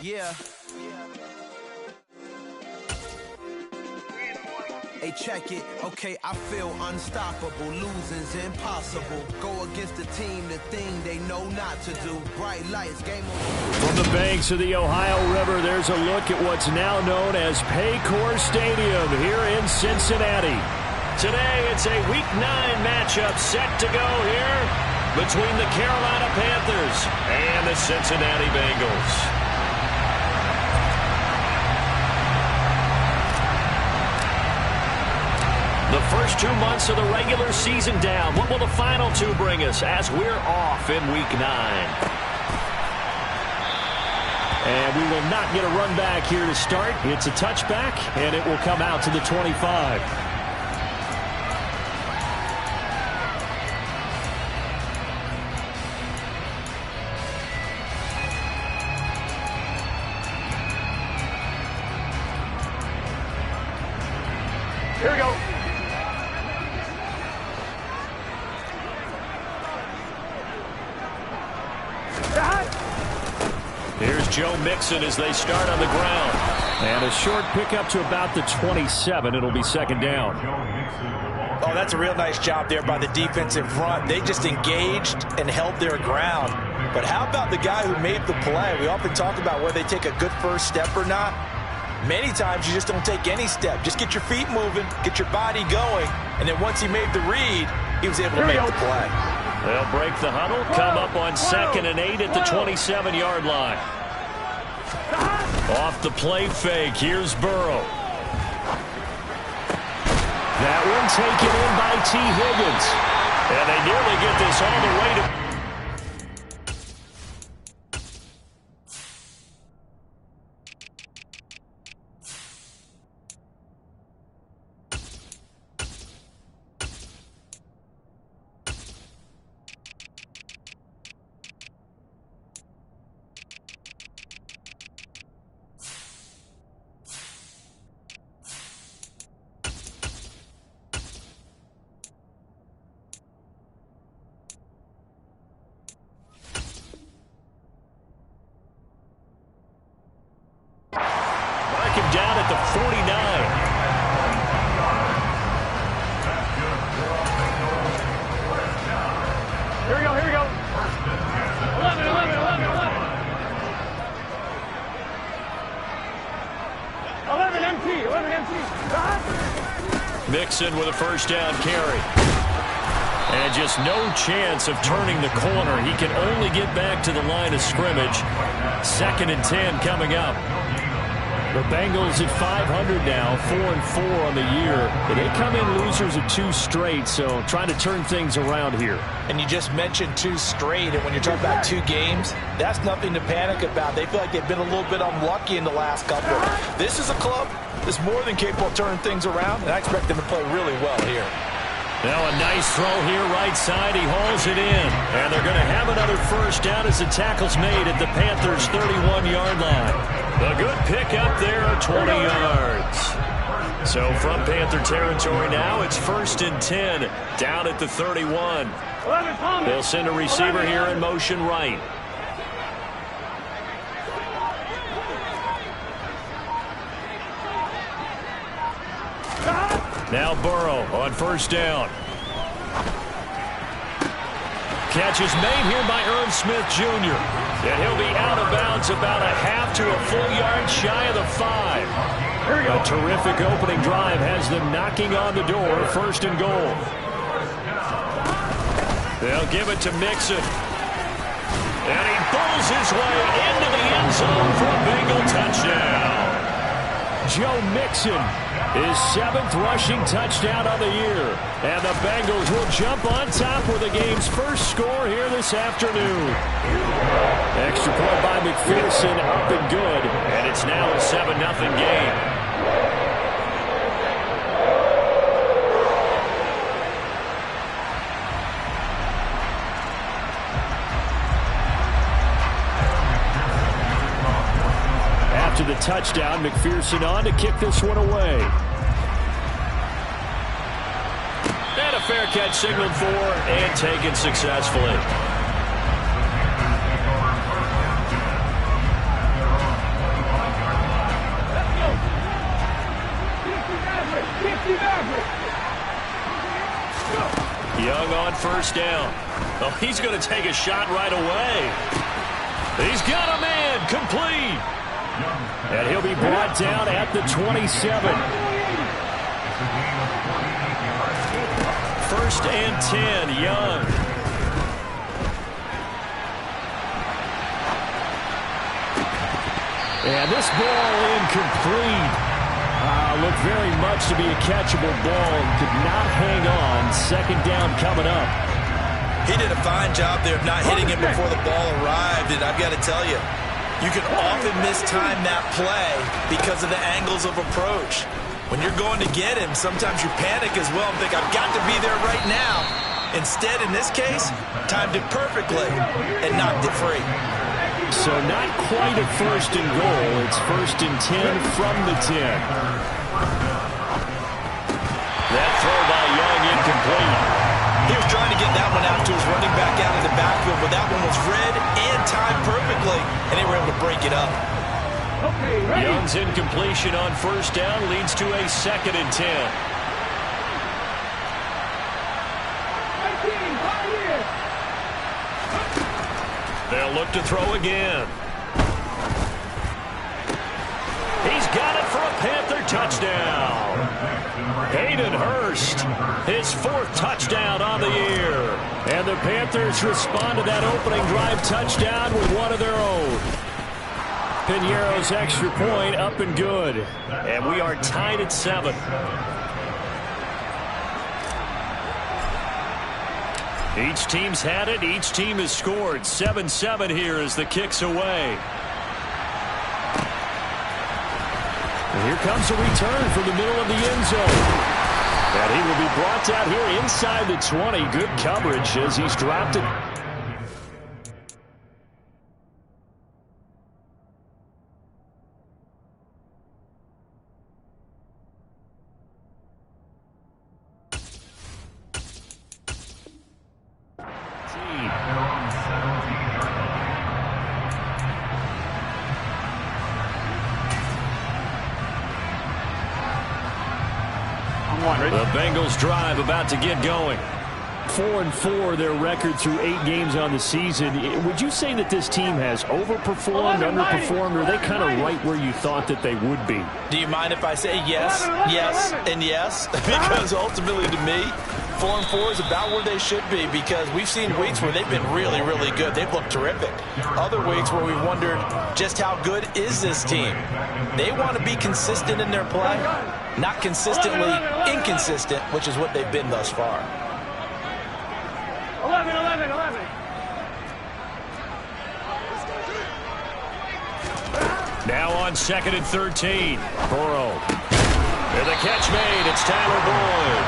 Yeah. Hey, check it. Okay, I feel unstoppable. Losing's impossible. Go against the team, the thing they know not to do. Bright lights, game over. From the banks of the Ohio River, there's a look at what's now known as Paycor Stadium here in Cincinnati. Today, it's a Week 9 matchup set to go here between the Carolina Panthers and the Cincinnati Bengals. The first 2 months of the regular season down. What will the final 2 bring us as we're off in Week 9? And we will not get a run back here to start. It's a touchback, and it will come out to the 25. Here we go. Here's Joe Mixon as they start on the ground. And a short pickup to about the 27. It'll be second down. Oh, that's a real nice job there by the defensive front. They just engaged and held their ground. But how about the guy who made the play? We often talk about whether they take a good first step or not. Many times you just don't take any step. Just get your feet moving, get your body going, and then once he made the read, he was able to make the play. They'll break the huddle, come up on 2nd and 8 at the 27-yard line. Off the play fake, here's Burrow. That one taken in by T. Higgins. And they nearly get this all the way to... down at the 49. Here we go, here we go. 11, 11, 11, 11. 11 empty, 11 empty. Mixon with a first down carry. And just no chance of turning the corner. He can only get back to the line of scrimmage. 2nd and 10 coming up. The Bengals at 500 now, 4-4 on the year. But they come in losers of 2 straight, so trying to turn things around here. And you just mentioned 2 straight, and when you're talking about 2 games, that's nothing to panic about. They feel like they've been a little bit unlucky in the last couple. This is a club that's more than capable of turning things around, and I expect them to play really well here. Now a nice throw here right side. He hauls it in. And they're going to have another first down as the tackle's made at the Panthers' 31-yard line. A good pick up there, 20 yards. So from Panther territory now, it's 1st and 10, down at the 31. They'll send a receiver here in motion right. Now Burrow on first down. Catch is made here by Irv Smith Jr. And he'll be out of bounds about a half to a full yard shy of the 5. A terrific opening drive has them knocking on the door, 1st and goal. They'll give it to Mixon. And he pulls his way into the end zone for a Bengal touchdown. Joe Mixon, his 7th rushing touchdown on the year. And the Bengals will jump on top with the game's first score here this afternoon. Extra point by McPherson, up and good. And it's now a 7-0 game. After the touchdown, McPherson on to kick this one away. And a fair catch signaled for and taken successfully. first down. Oh, he's going to take a shot right away. He's got a man complete. And he'll be brought down at the 27. First and 10, Young. And this ball incomplete. Looked very much to be a catchable ball and could not hang on. Second down coming up. He did a fine job there of not hitting him before the ball arrived, and I've got to tell you, you can often mistime that play because of the angles of approach. When you're going to get him, sometimes you panic as well and think, I've got to be there right now. Instead, in this case, timed it perfectly and knocked it free. So not quite a first and goal. It's first and 10 from the 10. That throw by Young incomplete. He was trying to get that one out to his running back out of the backfield, but that one was read and timed perfectly, and they were able to break it up. Young's incompletion on first down leads to a second and 10. They'll look to throw again. He's got it for a Panther touchdown. Hayden Hurst, his fourth touchdown on the year. And the Panthers respond to that opening drive touchdown with one of their own. Piñeiro's extra point up and good. And we are tied at 7. Each team's had it. Each team has scored. 7-7 here as the kick's away. And here comes a return from the middle of the end zone. And he will be brought down here inside the 20. Good coverage as he's dropped it. The Bengals drive about to get going. 4-4 their record through 8 games on the season. Would you say that this team has overperformed, underperformed, or are they kind of right where you thought that they would be? Do you mind if I say yes, yes, and yes? Because ultimately to me, 4-4 is about where they should be, because we've seen weeks where they've been really, really good. They've looked terrific. Other weeks where we've wondered just how good is this team. They want to be consistent in their play, not consistently inconsistent, which is what they've been thus far. 11. Now on 2nd and 13. Burrow. And the catch made. It's Tyler Boyd.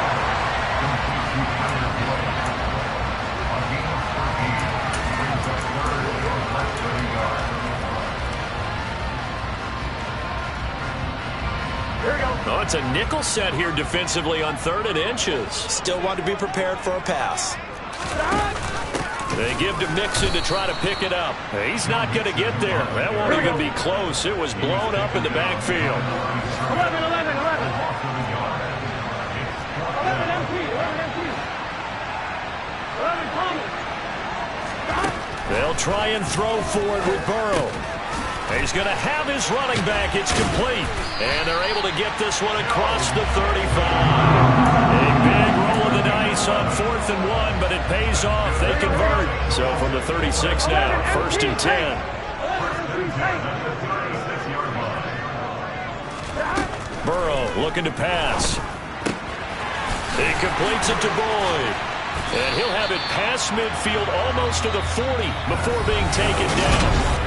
Oh, it's a nickel set here defensively on 3rd and inches. Still want to be prepared for a pass. They give to Mixon to try to pick it up. He's not going to get there. That won't even be close. It was blown up in the backfield. 11. They'll try and throw for it with Burrow. He's going to have his running back. It's complete. And they're able to get this one across the 35. A big roll of the dice on 4th and 1, but it pays off. They convert. So from the 36 now, 1st and 10. Burrow looking to pass. He completes it to Boyd. And he'll have it past midfield almost to the 40 before being taken down.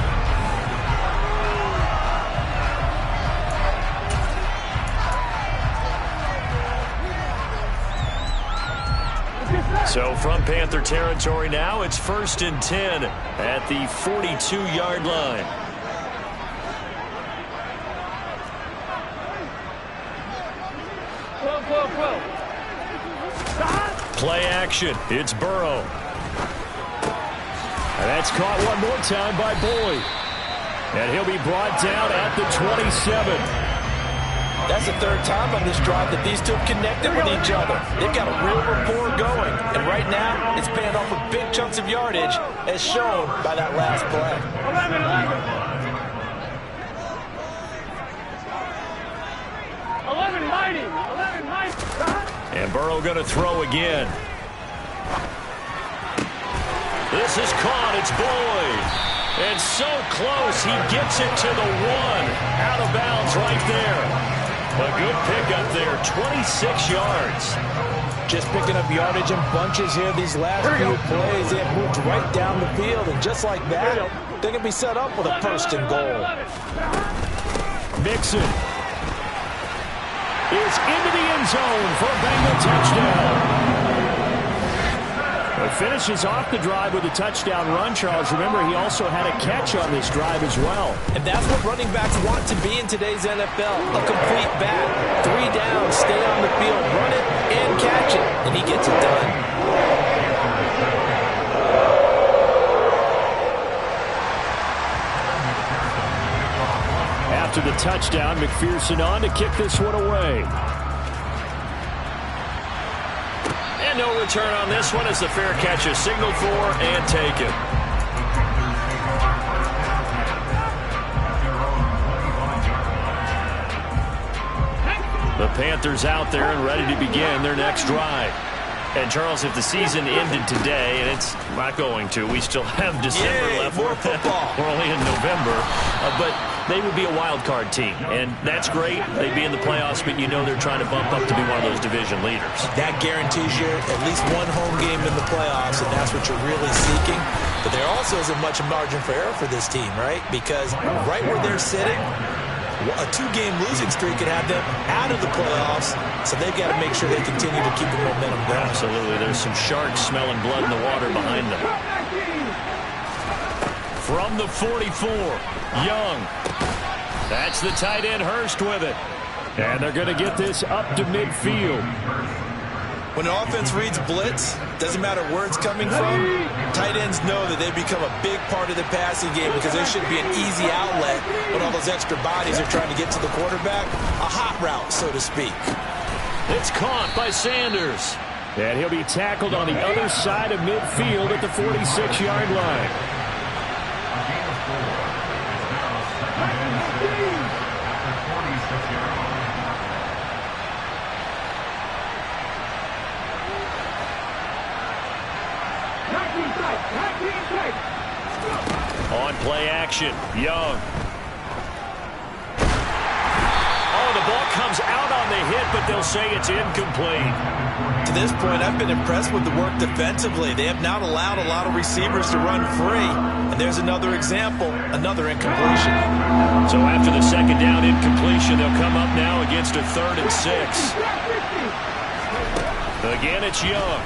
So from Panther territory now, it's 1st and 10 at the 42-yard line. Play action. It's Burrow. And that's caught one more time by Boyd. And he'll be brought down at the 27. That's the third time on this drive that these two have connected with each other. They've got a real rapport going. And right now, it's paying off with big chunks of yardage, as shown by that last play. 11 mighty. And Burrow going to throw again. This is caught. It's Boyd. And so close. He gets it to the 1. Out of bounds right there. A good pickup there. 26 yards. Just picking up yardage in bunches here these last few plays. They have moved right down the field. And just like that, they're going to be set up with a first and goal. Mixon is into the end zone for a Bengal touchdown. It finishes off the drive with a touchdown run, Charles. Remember, he also had a catch on this drive as well. And that's what running backs want to be in today's NFL. A complete back. 3 down, stay on the field, run it, and catch it. And he gets it done. After the touchdown, McPherson on to kick this one away. And no return on this one as the fair catch is signaled for and taken. The Panthers out there and ready to begin their next drive. And, Charles, if the season ended today, and it's not going to, we still have December left. More football. We're only in November. But they would be a wild card team, and that's great. They'd be in the playoffs, but you know they're trying to bump up to be one of those division leaders. That guarantees you at least one home game in the playoffs, and that's what you're really seeking. But there also isn't much margin for error for this team, right? Because right where they're sitting, a 2-game losing streak could have them out of the playoffs, so they've got to make sure they continue to keep the momentum going. Absolutely. There's some sharks smelling blood in the water behind them. From the 44, Young. That's the tight end Hurst with it. And they're going to get this up to midfield. When an offense reads blitz, doesn't matter where it's coming from, tight ends know that they become a big part of the passing game because there should be an easy outlet when all those extra bodies are trying to get to the quarterback. A hot route, so to speak. It's caught by Sanders. And he'll be tackled on the other side of midfield at the 46-yard line. On play action, Young. Oh, the ball comes out on the hit, but they'll say it's incomplete. To this point, I've been impressed with the work defensively. They have not allowed a lot of receivers to run free. And there's another example, another incompletion. So after the second down incompletion, they'll come up now against a 3rd and 6. Again, it's Young.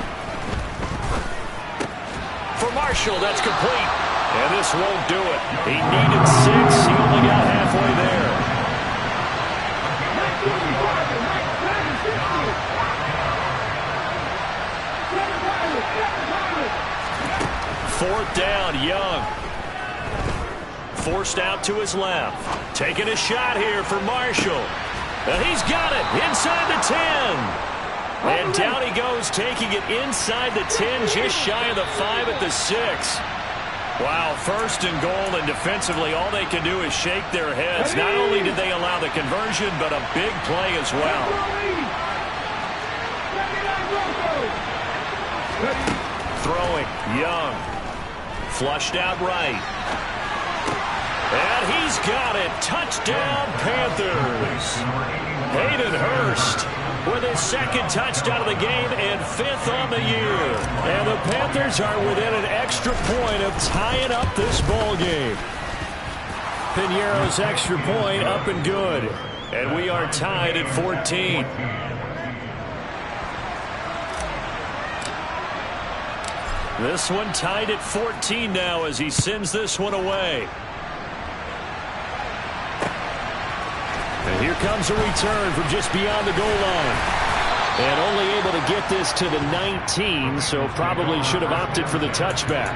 For Marshall, that's complete. And this won't do it. He needed 6. He only got halfway there. Fourth down, Young. Forced out to his left. Taking a shot here for Marshall. And he's got it inside the 10. And down he goes, taking it inside the 10, just shy of the 5 at the 6. Wow, 1st and goal, and defensively all they can do is shake their heads. Not only did they allow the conversion, but a big play as well. Throwing, Young. Flushed out right. And he's got it. Touchdown, Panthers. Hayden Hurst with his 2nd touchdown of the game and 5th on the year. And the Panthers are within an extra point of tying up this ball game. Piñeiro's extra point up and good. And we are tied at 14. This one tied at 14 now as he sends this one away. And here comes a return from just beyond the goal line. And only able to get this to the 19, so probably should have opted for the touchback.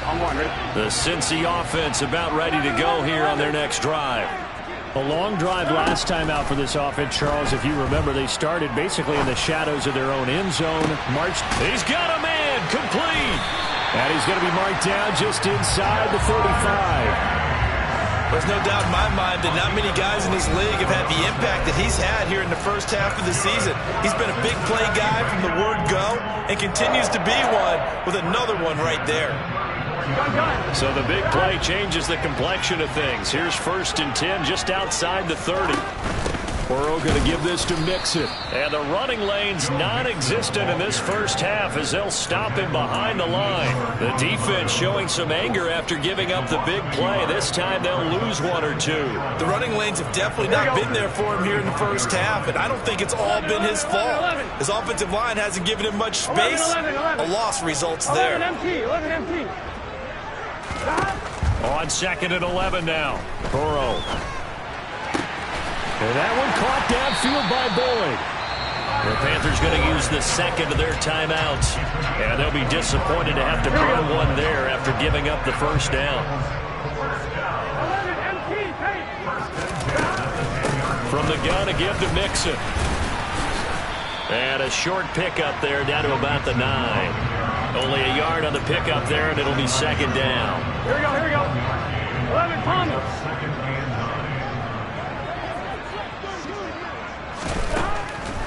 The Cincy offense about ready to go here on their next drive. A long drive last time out for this offense, Charles. If you remember, they started basically in the shadows of their own end zone. He's got a man, complete. And he's going to be marked down just inside the 35. There's no doubt in my mind that not many guys in this league have had the impact that he's had here in the first half of the season. He's been a big play guy from the word go and continues to be one with another one right there. So the big play changes the complexion of things. Here's 1st and 10 just outside the 30. Burrow going to give this to Mixon. And the running lane's non-existent in this first half as they'll stop him behind the line. The defense showing some anger after giving up the big play. This time they'll lose 1 or 2. The running lanes have definitely not been there for him here in the first half, and I don't think it's all been his fault. His offensive line hasn't given him much space. A loss results there. On 2nd and 11 now. Burrow. And that one caught downfield by Boyd. The Panthers going to use the second of their timeouts. And they'll be disappointed to have to burn one there after giving up the first down. From the gun again to Mixon. And a short pickup there down to about the 9. Only a yard on the pickup there, and it'll be 2nd down. Here we go. 11 Thomas.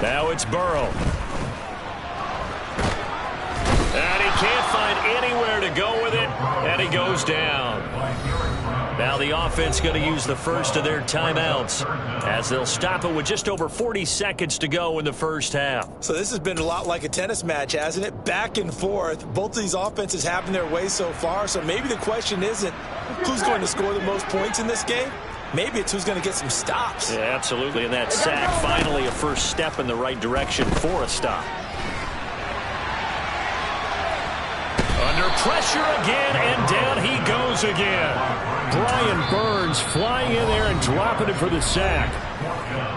Now it's Burrow. And he can't find anywhere to go with it, and he goes down. Now the offense going to use the first of their timeouts as they'll stop it with just over 40 seconds to go in the first half. So this has been a lot like a tennis match, hasn't it? Back and forth. Both of these offenses having their way so far, so maybe the question isn't who's going to score the most points in this game. Maybe it's who's going to get some stops. Yeah, absolutely. And that sack, finally a first step in the right direction for a stop. Under pressure again, and down he goes again. Brian Burns flying in there and dropping it for the sack.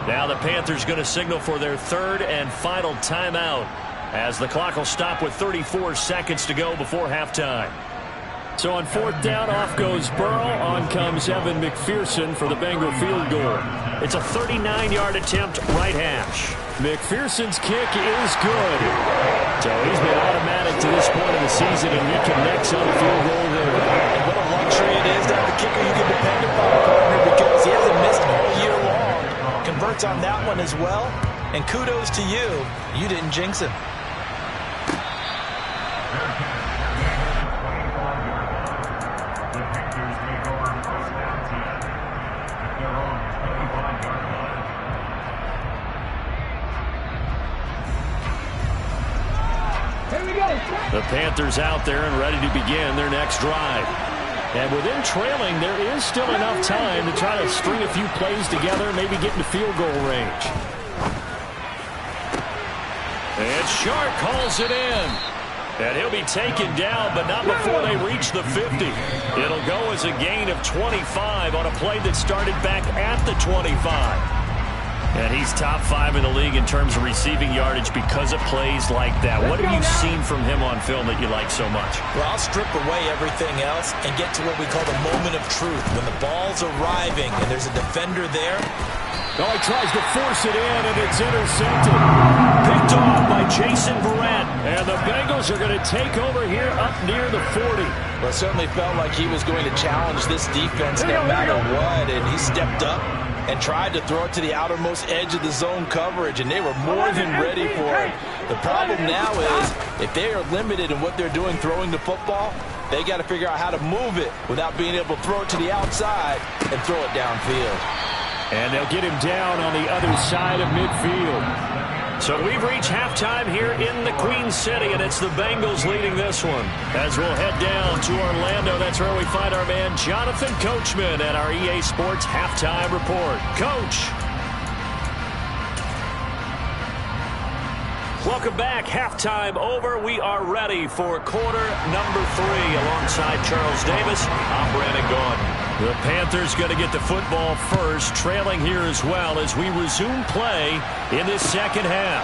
Now the Panthers going to signal for their 3rd and final timeout as the clock will stop with 34 seconds to go before halftime. So on 4th down, off goes Burrow. On comes Evan McPherson for the Bengal field goal. It's a 39-yard attempt, right hash. McPherson's kick is good. So he's been automatic to this point of the season, and he connects on the field goal there. And what a luxury it is to have a kicker you can depend upon, partner, because he hasn't missed all year long. Converts on that one as well. And kudos to you. You didn't jinx him. The Panthers out there and ready to begin their next drive. And within trailing, there is still enough time to try to string a few plays together, maybe get into field goal range. And Sharp calls it in. And he'll be taken down, but not before they reach the 50. It'll go as a gain of 25 on a play that started back at the 25. And he's top 5 in the league in terms of receiving yardage because of plays like that. What have you seen from him on film that you like so much? Well, I'll strip away everything else and get to what we call the moment of truth. When the ball's arriving and there's a defender there. Oh, he tries to force it in, and it's intercepted. Picked off by Jason Verrett. And the Bengals are going to take over here up near the 40. Well, it certainly felt like he was going to challenge this defense no matter what, and he stepped up and tried to throw it to the outermost edge of the zone coverage, and they were more than ready for it. The problem now is if they are limited in what they're doing throwing the football, they got to figure out how to move it without being able to throw it to the outside and throw it downfield. And they'll get him down on the other side of midfield. So we've reached halftime here in the Queen City, and it's the Bengals leading this one. As we'll head down to Orlando, that's where we find our man Jonathan Coachman at our EA Sports Halftime Report. Coach. Welcome back. Halftime over. We are ready for quarter number 3. Alongside Charles Davis, I'm Brandon Gaudin. The Panthers going to get the football first, trailing here as well as we resume play in this second half.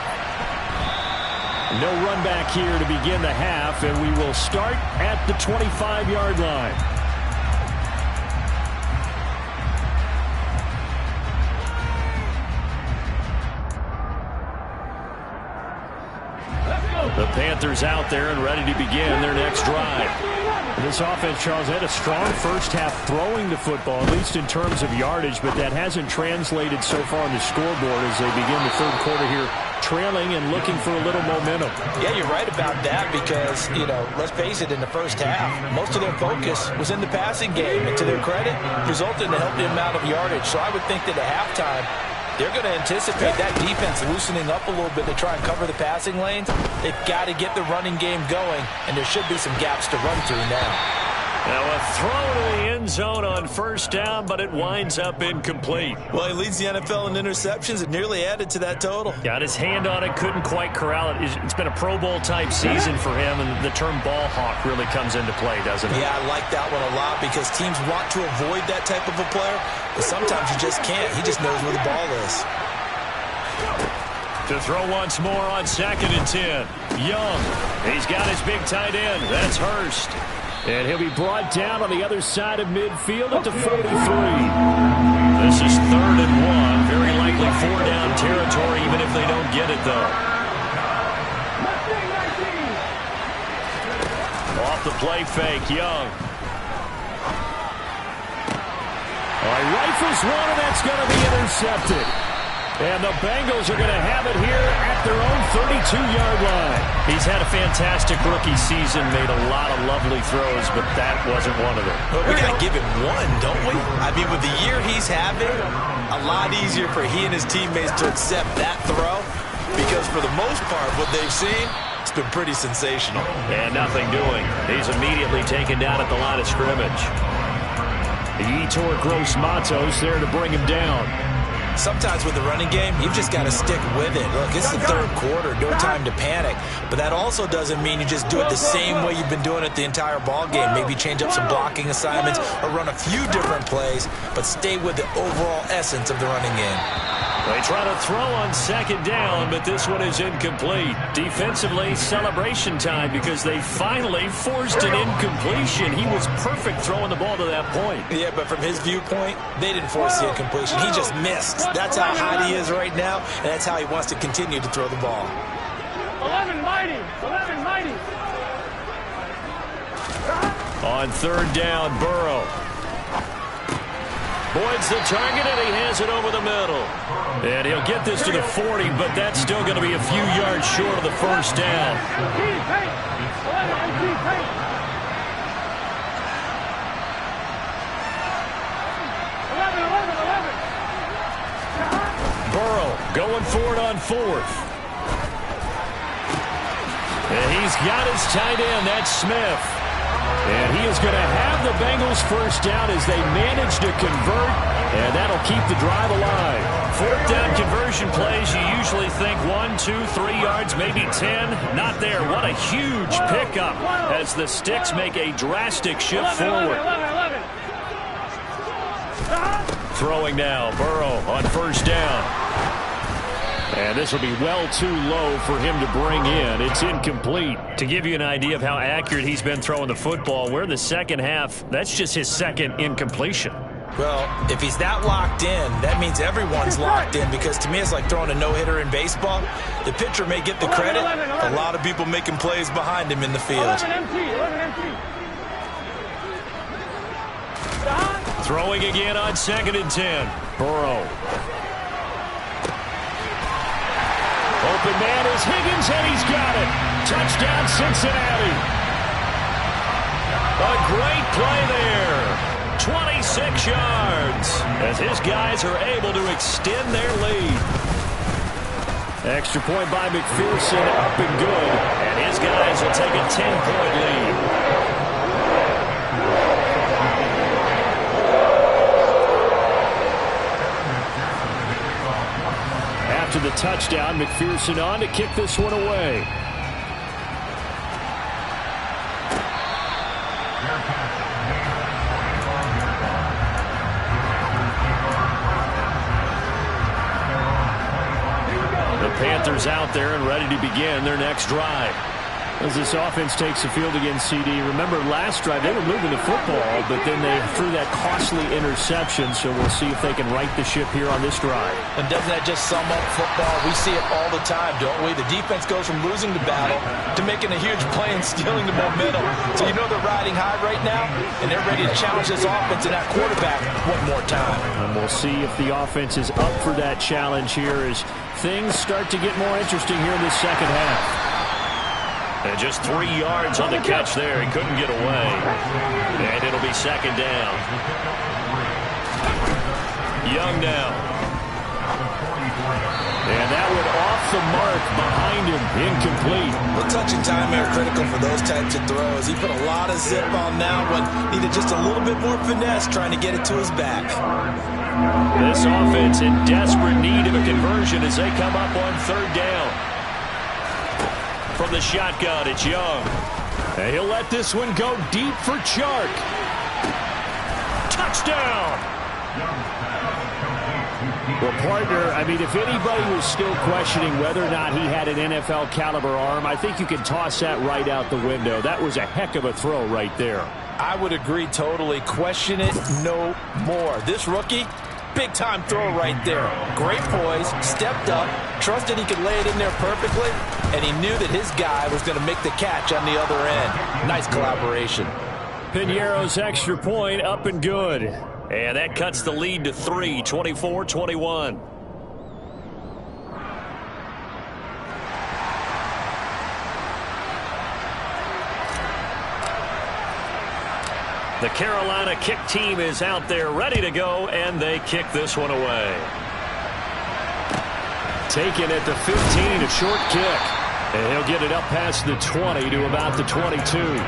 No run back here to begin the half, and we will start at the 25-yard line. The Panthers out there and ready to begin their next drive. This offense, Charles, had a strong first half throwing the football, at least in terms of yardage, but that hasn't translated so far on the scoreboard as they begin the third quarter here, trailing and looking for a little momentum. Yeah, you're right about that because, let's face it, in the first half, most of their focus was in the passing game, and to their credit, resulted in a healthy amount of yardage. So I would think that at halftime, they're going to anticipate that defense loosening up a little bit to try and cover the passing lanes. They've got to get the running game going, and there should be some gaps to run through now. Now a throw to the end zone on first down, but it winds up incomplete. Well, he leads the NFL in interceptions. It nearly added to that total. Got his hand on it, couldn't quite corral it. It's been a Pro Bowl-type season for him, and the term ball hawk really comes into play, doesn't it? Yeah, I like that one a lot because teams want to avoid that type of a player, but sometimes you just can't. He just knows where the ball is. To throw once more on 2nd and 10. Young. He's got his big tight end. That's Hurst. And he'll be brought down on the other side of midfield at the 43. This is 3rd and 1. Very likely 4-down territory, even if they don't get it, though. Off the play fake, Young. All right, rifles one, and that's going to be intercepted. And the Bengals are going to have it here at their own 32-yard line. He's had a fantastic rookie season, made a lot of lovely throws, but that wasn't one of them. Well, we got to give him one, don't we? I mean, with the year he's having, a lot easier for he and his teammates to accept that throw because for the most part, what they've seen, it's been pretty sensational. And nothing doing. He's immediately taken down at the line of scrimmage. Yetur Gross-Matos there to bring him down. Sometimes with the running game, you've just got to stick with it. Look, it's the third quarter, no time to panic. But that also doesn't mean you just do it the same way you've been doing it the entire ball game. Maybe change up some blocking assignments or run a few different plays, but stay with the overall essence of the running game. They try to throw on 2nd down, but this one is incomplete. Defensively, celebration time because they finally forced an incompletion. He was perfect throwing the ball to that point. Yeah, but from his viewpoint, they didn't force the incompletion. He just missed. That's how hot he is right now, and that's how he wants to continue to throw the ball. 11 mighty. 11 mighty. On 3rd down, Burrow. Boyd's the target, and he has it over the middle. And he'll get this to the 40, but that's still going to be a few yards short of the first down. Burrow going for it on 4th. And he's got his tight end. That's Smith. And he is going to have the Bengals first down as they manage to convert, and that'll keep the drive alive. 4th down conversion plays, you usually think 1, 2, 3 yards, maybe 10. Not there. What a huge pickup as the Sticks make a drastic shift forward. Throwing now, Burrow on 1st down. And this will be well too low for him to bring in. It's incomplete. To give you an idea of how accurate he's been throwing the football, we're in the second half. That's just his 2nd incompletion. Well, if he's that locked in, that means everyone's locked in because to me it's like throwing a no-hitter in baseball. The pitcher may get the credit, a lot of people making plays behind him in the field. Throwing again on 2nd and 10. Burrow. Open man is Higgins, and he's got it. Touchdown, Cincinnati. A great play there. 26 yards as his guys are able to extend their lead. Extra point by McPherson, up and good. And his guys will take a 10-point lead. After the touchdown, McPherson on to kick this one away. receivers out there and ready to begin their next drive. As this offense takes the field against CD, remember last drive they were moving the football, but then they threw that costly interception, so we'll see if they can right the ship here on this drive. And doesn't that just sum up football? We see it all the time, don't we? The defense goes from losing the battle to making a huge play and stealing the momentum. So you know they're riding high right now, and they're ready to challenge this offense and that quarterback one more time. And we'll see if the offense is up for that challenge here as things start to get more interesting here in the second half. And just 3 yards on the catch there. He couldn't get away. And it'll be second down. Young now. And that one off the mark behind him. Incomplete. Well, touch and time are critical for those types of throws. He put a lot of zip on that one. Needed just a little bit more finesse trying to get it to his back. This offense in desperate need of a conversion as they come up on third down. From the shotgun, it's Young. And he'll let this one go deep for Chark. Touchdown! Well, partner, I mean, if anybody was still questioning whether or not he had an NFL caliber arm, I think you can toss that right out the window. That was a heck of a throw right there. I would agree totally. Question it no more. This rookie, big-time throw right there. Great poise, stepped up, trusted he could lay it in there perfectly, and he knew that his guy was going to make the catch on the other end. Nice collaboration. Piñeiro's extra point up and good. And that cuts the lead to 3, 24-21. The Carolina kick team is out there ready to go, and they kick this one away. Taken at the 15, a short kick. And he'll get it up past the 20 to about the 22.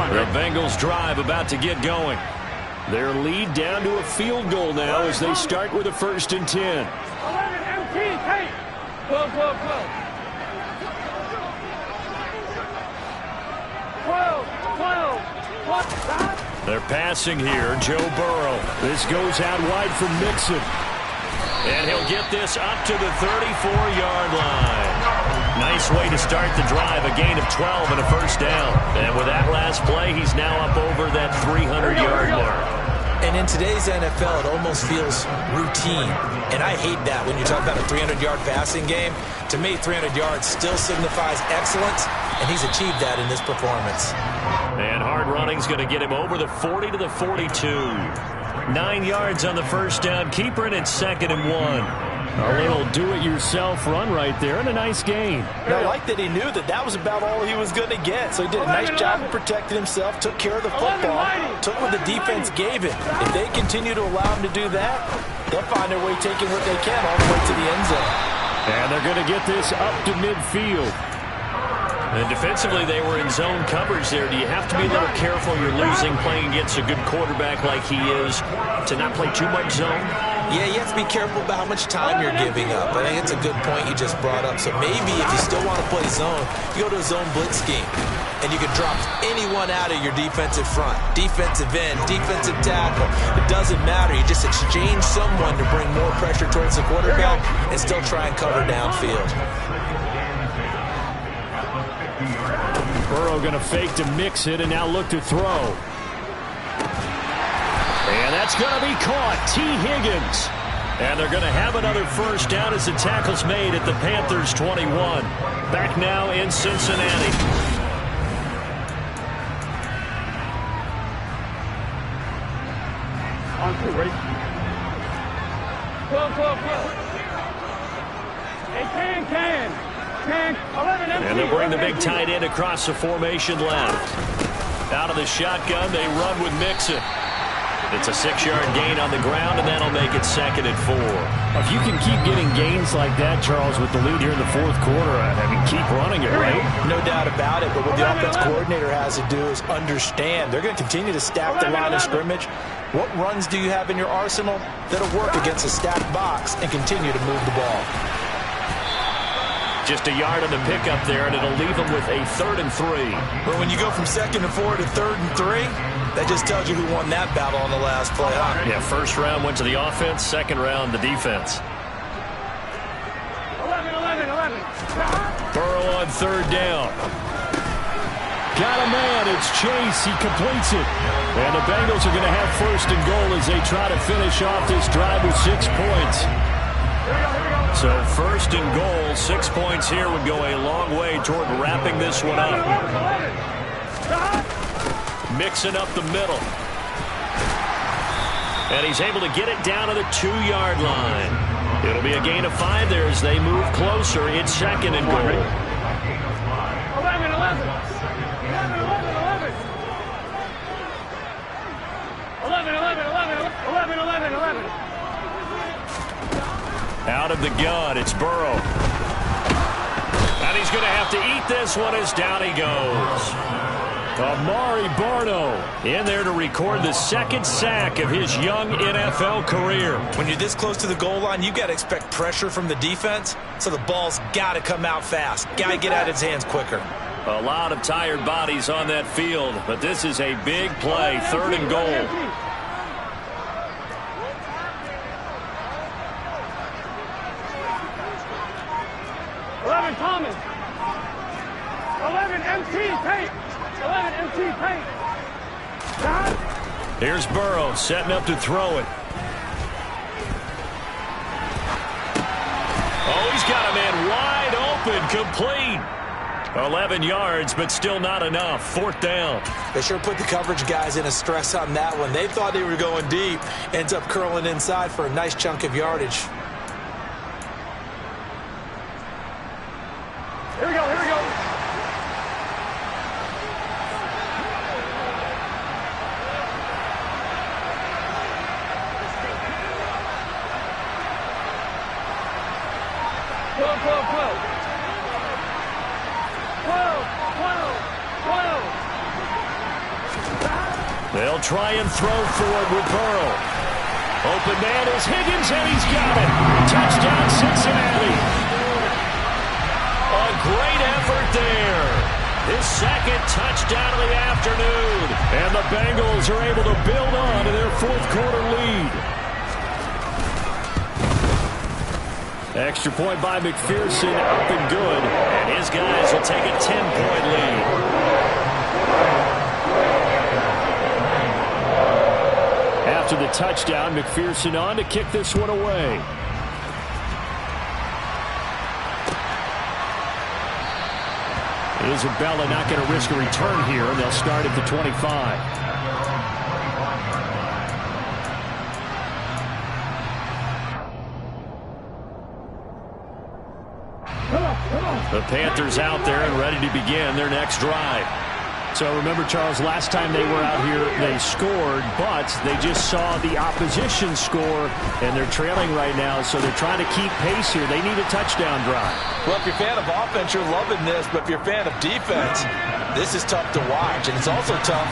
The Bengals drive about to get going. Their lead down to a field goal now as they start with a 1st and 10. 11 MT, Kate. 12. 12. They're passing here. Joe Burrow. This goes out wide for Mixon. And he'll get this up to the 34-yard line. Nice way to start the drive. A gain of 12 and a 1st down. And with that last play, he's now up over that 300-yard mark. And in today's NFL, it almost feels routine. And I hate that when you talk about a 300-yard passing game. To me, 300 yards still signifies excellence, and he's achieved that in this performance. And hard running's going to get him over the 40 to the 42. 9 yards on the 1st down. Keeper, and it's 2nd and 1. A little do-it-yourself run right there, and a nice gain. I like that he knew that that was about all he was going to get. So he did a nice job of protecting himself, took care of the football, took what the defense gave him. If they continue to allow him to do that, they'll find their way taking what they can all the way to the end zone. And they're going to get this up to midfield. And defensively, they were in zone coverage there. Do you have to be a little careful? You're losing playing against a good quarterback like he is to not play too much zone? Yeah, you have to be careful about how much time you're giving up. I think it's a good point you just brought up. So maybe if you still want to play zone, you go to a zone blitz scheme. And you can drop anyone out of your defensive front. Defensive end, defensive tackle. It doesn't matter. You just exchange someone to bring more pressure towards the quarterback and still try and cover downfield. Burrow going to fake to mix it and now look to throw. And that's going to be caught. T. Higgins. And they're going to have another 1st down as the tackle's made at the Panthers' 21. Back now in Cincinnati. On 2, ready? 12. Hey, can. 11 MT. And they'll bring the big tight end across the formation left. Out of the shotgun, they run with Mixon. It's a 6-yard gain on the ground, and that'll make it 2nd and 4. If you can keep getting gains like that, Charles, with the lead here in the fourth quarter, I mean, keep running it, right? No doubt about it, but what the offense coordinator has to do is understand. They're going to continue to stack the line of scrimmage. What runs do you have in your arsenal that'll work against a stacked box and continue to move the ball? Just a yard on the pickup there, and it'll leave them with a 3rd and 3. But when you go from 2nd and 4 to 3rd and 3, that just tells you who won that battle on the last play, huh? Yeah, first round went to the offense, second round the defense. 11. Burrow on 3rd down. Got a man, it's Chase, he completes it. And the Bengals are going to have 1st and goal as they try to finish off this drive with 6 points. So 1st and goal, 6 points here would go a long way toward wrapping this one up. Mixing up the middle. And he's able to get it down to the 2-yard line. It'll be a gain of 5 there as they move closer. It's 2nd and goal. 11. Out of the gun, it's Burrow. And he's going to have to eat this one as down he goes. Amari Barno in there to record the 2nd sack of his young NFL career. When you're this close to the goal line, you got to expect pressure from the defense, so the ball's got to come out fast. Got to get out of his hands quicker. A lot of tired bodies on that field, but this is a big play, 3rd and goal. 11 Thomas. 11 MT Tate. 11 MT Tate. Here's Burrow setting up to throw it. Oh, he's got a man wide open, complete. 11 yards, but still not enough. 4th down. They sure put the coverage guys in a stress on that one. They thought they were going deep. Ends up curling inside for a nice chunk of yardage. Here we go. They'll try and throw forward with Burrow. Open man is Higgins, and he's got it. Touchdown, Cincinnati. A great effort there. His 2nd touchdown of the afternoon. And the Bengals are able to build on to their 4th quarter lead. Extra point by McPherson, up and good. And his guys will take a 10-point lead. After the touchdown, McPherson on to kick this one away. Isabella not going to risk a return here, and they'll start at the 25. The Panthers out there and ready to begin their next drive. So remember, Charles, last time they were out here, they scored, but they just saw the opposition score, and they're trailing right now, so they're trying to keep pace here. They need a touchdown drive. Well, if you're a fan of offense, you're loving this, but if you're a fan of defense, this is tough to watch, and it's also tough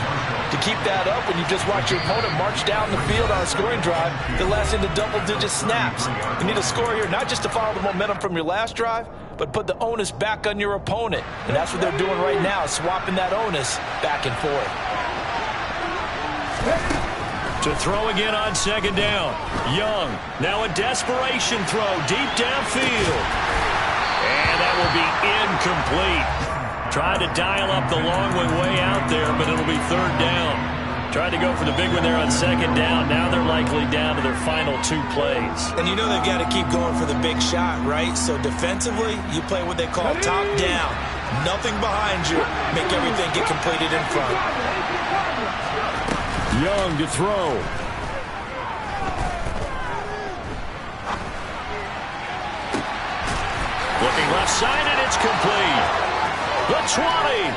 to keep that up when you just watch your opponent march down the field on a scoring drive that lasts into double-digit snaps. You need a score here, not just to follow the momentum from your last drive, but put the onus back on your opponent. And that's what they're doing right now, swapping that onus back and forth. To throw again on 2nd down. Young, now a desperation throw deep downfield. And that will be incomplete. Tried to dial up the long way out there, but it'll be 3rd down. Tried to go for the big one there on 2nd down. Now they're likely down to their final 2 plays. And you know they've got to keep going for the big shot, right? So defensively, you play what they call top down. Nothing behind you. Make everything get completed in front. Young to throw. Looking left side, and it's complete. The 20.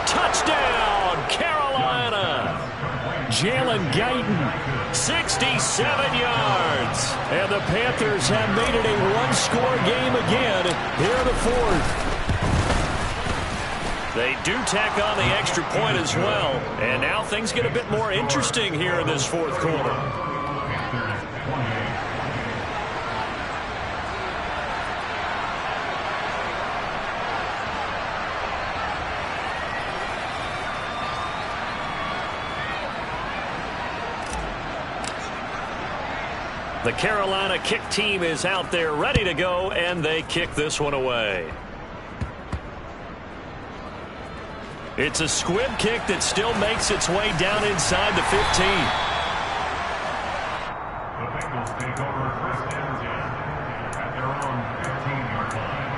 Touchdown, Carolina. Jalen Guyton, 67 yards. And the Panthers have made it a one-score game again here in the fourth. They do tack on the extra point as well. And now things get a bit more interesting here in this fourth quarter. The Carolina kick team is out there ready to go, and they kick this one away. It's a squib kick that still makes its way down inside the 15. The Bengals take over first and 10 at their own 15-yard line.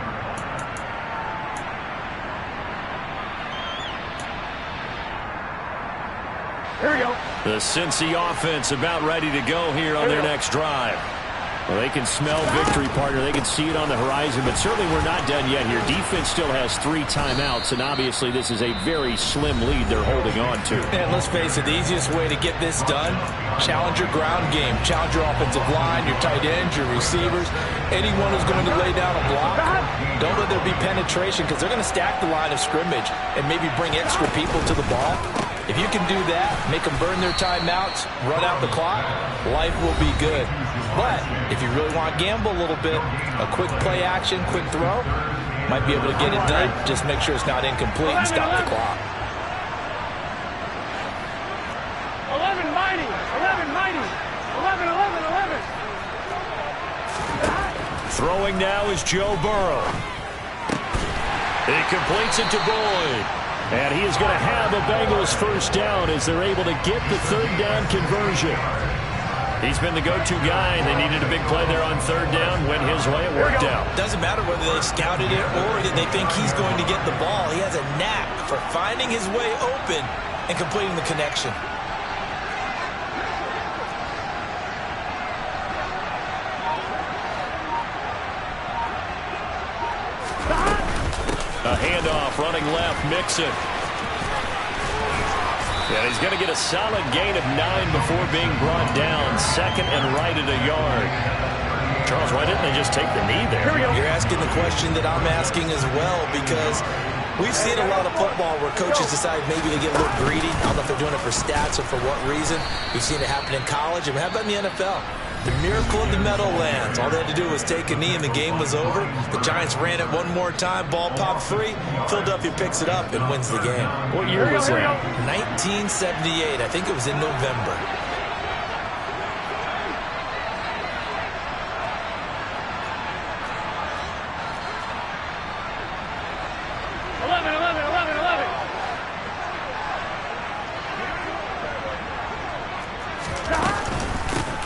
Here we go. The Cincy offense about ready to go here on their next drive. Well, they can smell victory, partner. They can see it on the horizon, but certainly we're not done yet here. Defense still has 3 timeouts, and obviously this is a very slim lead they're holding on to. And let's face it, the easiest way to get this done, challenge your ground game. Challenge your offensive line, your tight ends, your receivers, anyone who's going to lay down a block. Don't let there be penetration because they're going to stack the line of scrimmage and maybe bring extra people to the ball. If you can do that, make them burn their timeouts, run out the clock, life will be good. But if you really want to gamble a little bit, a quick play action, quick throw, might be able to get it done. Just make sure it's not incomplete and stop the clock. 11 mighty. 11 mighty. 11, 11, 11. Throwing now is Joe Burrow. He completes it to Boyd. And he is going to have a Bengals first down as they're able to get the third down conversion. He's been the go-to guy. They needed a big play there on third down. Went his way. It worked out. Doesn't matter whether they scouted it or that they think he's going to get the ball. He has a knack for finding his way open and completing the connection. A handoff, running left, Mixon. And he's going to get a solid gain of 9 before being brought down. Second and right at a yard. Charles, why didn't they just take the knee there? You're asking the question that I'm asking as well, because we've seen a lot of football where coaches decide maybe to get a little greedy. I don't know if they're doing it for stats or for what reason. We've seen it happen in college. And how about in the NFL? The miracle of the Meadowlands. All they had to do was take a knee and the game was over. The Giants ran it one more time. Ball popped free. Philadelphia picks it up and wins the game. What year was that? 1978. I think it was in November.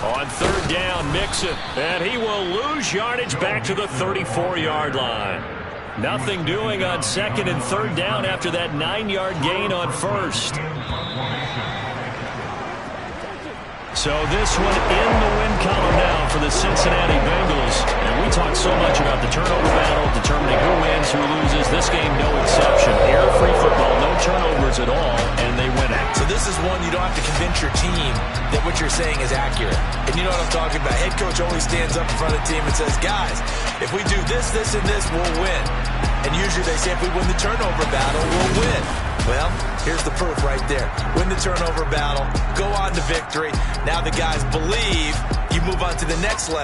On third down, Mixon, and he will lose yardage back to the 34-yard line. Nothing doing on second and third down after that 9-yard gain on first. So this one in the win column now for the Cincinnati Bengals. And we talk so much about the turnover battle, determining who wins, who loses. This game, no exception. Error-free football, no turnovers at all, and they win it. So this is one you don't have to convince your team that what you're saying is accurate. And you know what I'm talking about. Head coach always stands up in front of the team and says, guys, if we do this, this, and this, we'll win. And usually they say if we win the turnover battle, we'll win. Well, here's the proof right there. Win the turnover battle, go on to victory. Now the guys believe you move on to the next lesson.